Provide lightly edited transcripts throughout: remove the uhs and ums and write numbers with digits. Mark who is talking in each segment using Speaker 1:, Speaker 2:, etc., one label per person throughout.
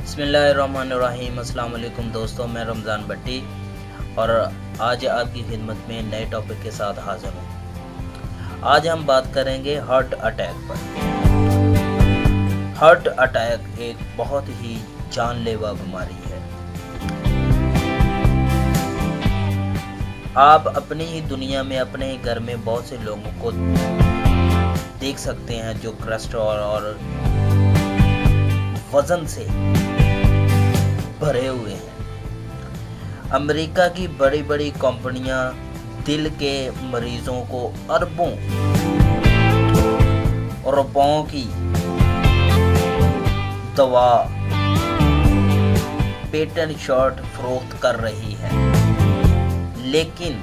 Speaker 1: बिस्मिल्लाहिर्रहमानिर्रहीम। अस्सलाम वालेकुम दोस्तों, मैं रमज़ान भट्टी और आज आपकी खिदमत में नए टॉपिक के साथ हाज़िर हूँ। आज हम बात करेंगे हार्ट अटैक पर। हार्ट अटैक एक बहुत ही जानलेवा बीमारी है। आप अपनी ही दुनिया में, अपने ही घर में बहुत से लोगों को देख सकते हैं जो कोलेस्ट्रॉल और वज़न से भरे हुए हैं। अमेरिका की बड़ी बड़ी कंपनियां दिल के मरीजों को अरबों रुपयों की दवा पेटेंट शॉट फरोख्त कर रही है। लेकिन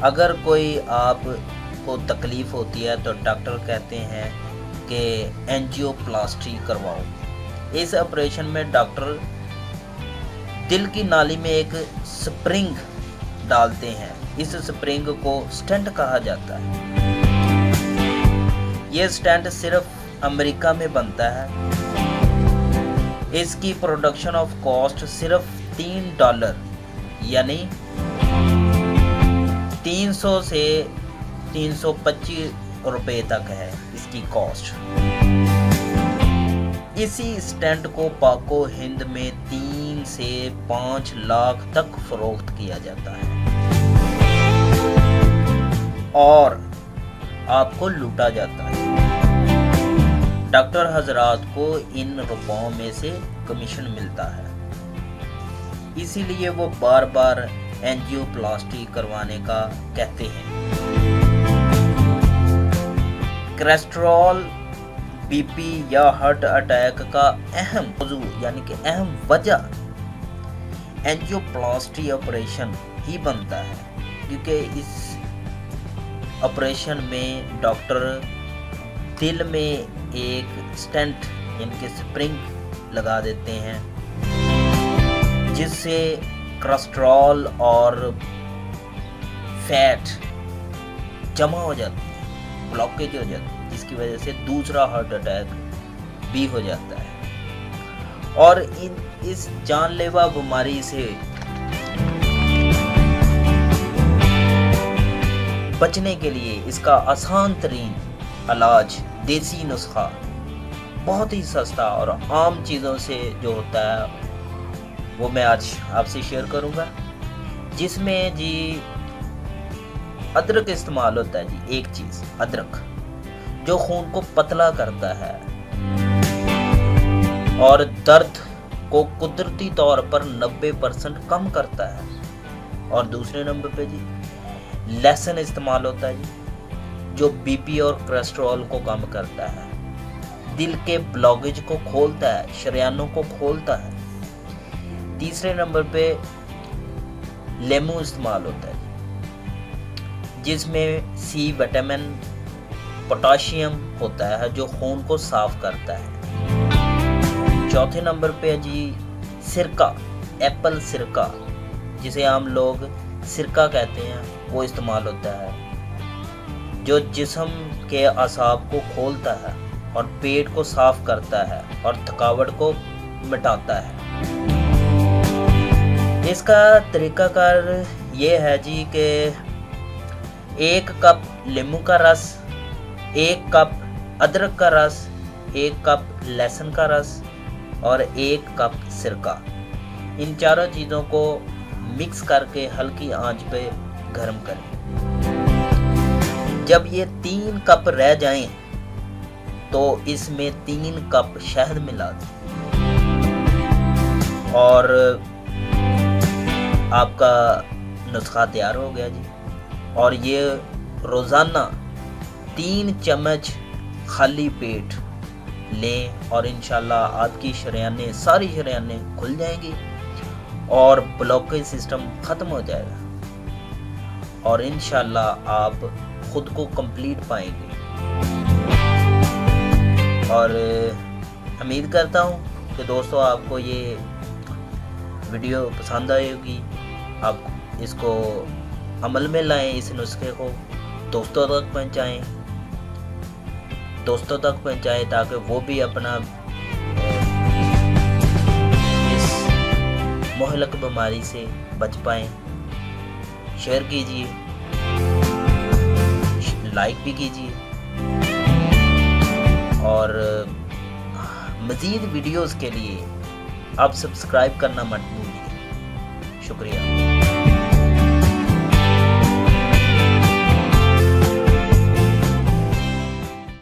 Speaker 1: अगर कोई आपको तकलीफ होती है तो डॉक्टर कहते हैं कि एंजियोप्लास्टी करवाओ। इस ऑपरेशन में डॉक्टर दिल की नाली में एक स्प्रिंग डालते हैं। इस स्प्रिंग को स्टेंट कहा जाता है। यह स्टेंट सिर्फ अमेरिका में बनता है। इसकी प्रोडक्शन ऑफ कॉस्ट सिर्फ $3 यानी 300 से 325 रुपए तक है इसकी कॉस्ट। इसी स्टेंट को पाको हिंद में 3 से 5 लाख तक फरोख्त किया जाता है और आपको लूटा जाता है। डॉक्टर हजरात को इन रुपयों में से कमीशन मिलता है, इसीलिए वो बार बार एंजियोप्लास्टी करवाने का कहते हैं। कोलेस्ट्रॉल, बीपी या हार्ट अटैक का अहम मौजू यानी कि अहम वजह एंजियोप्लास्टी ऑपरेशन ही बनता है, क्योंकि इस ऑपरेशन में डॉक्टर दिल में एक स्टेंट यानी कि स्प्रिंग लगा देते हैं, जिससे कोलेस्ट्रॉल और फैट जमा हो जाती है, ब्लॉकेज हो जाती है, जिसकी वजह से दूसरा हार्ट अटैक भी हो जाता है। और इस जानलेवा बीमारी से बचने के लिए इसका आसान तरीन इलाज, देसी नुस्खा, बहुत ही सस्ता और आम चीज़ों से जो होता है वो मैं आज आपसे शेयर करूंगा, जिसमें जी अदरक इस्तेमाल होता है। जी एक चीज़ अदरक जो खून को पतला करता है और दर्द को कुदरती तौर पर 90% कम करता है। और दूसरे नंबर पे जी लहसुन इस्तेमाल होता है जी, जो बीपी और कोलेस्ट्रॉल को कम करता है, दिल के ब्लॉकेज को खोलता है, शरियानों को खोलता है। तीसरे नंबर पे लेमू इस्तेमाल होता है जिसमें सी विटामिन, पोटाशियम होता है जो खून को साफ करता है। चौथे नंबर पे जी सिरका, एप्पल सिरका जिसे आम लोग सिरका कहते हैं, वो इस्तेमाल होता है जो जिस्म के असाब को खोलता है और पेट को साफ करता है और थकावट को मिटाता है। इसका तरीकाकार ये है जी कि 1 कप नींबू का रस, 1 कप अदरक का रस, 1 कप लहसुन का रस और 1 कप सिरका, इन चारों चीज़ों को मिक्स करके हल्की आंच पे गर्म करें। जब ये 3 कप रह जाएं तो इसमें 3 कप शहद मिला दें और आपका नुस्खा तैयार हो गया जी। और ये रोज़ाना 3 चम्मच खाली पेट लें और इंशाल्लाह आपकी शरियानें, सारी शरियानें खुल जाएंगी और ब्लॉकेज सिस्टम ख़त्म हो जाएगा और इंशाल्लाह आप खुद को कंप्लीट पाएंगे। और उम्मीद करता हूँ कि दोस्तों आपको ये वीडियो पसंद आई होगी। आप इसको अमल में लाएं, इस नुस्खे को दोस्तों तक पहुंचाएं ताकि वो भी अपना मुहलक बीमारी से बच पाएँ। शेयर कीजिए, लाइक भी कीजिए और मज़ीद वीडियोस के लिए आप सब्सक्राइब करना मत भूलिए। शुक्रिया।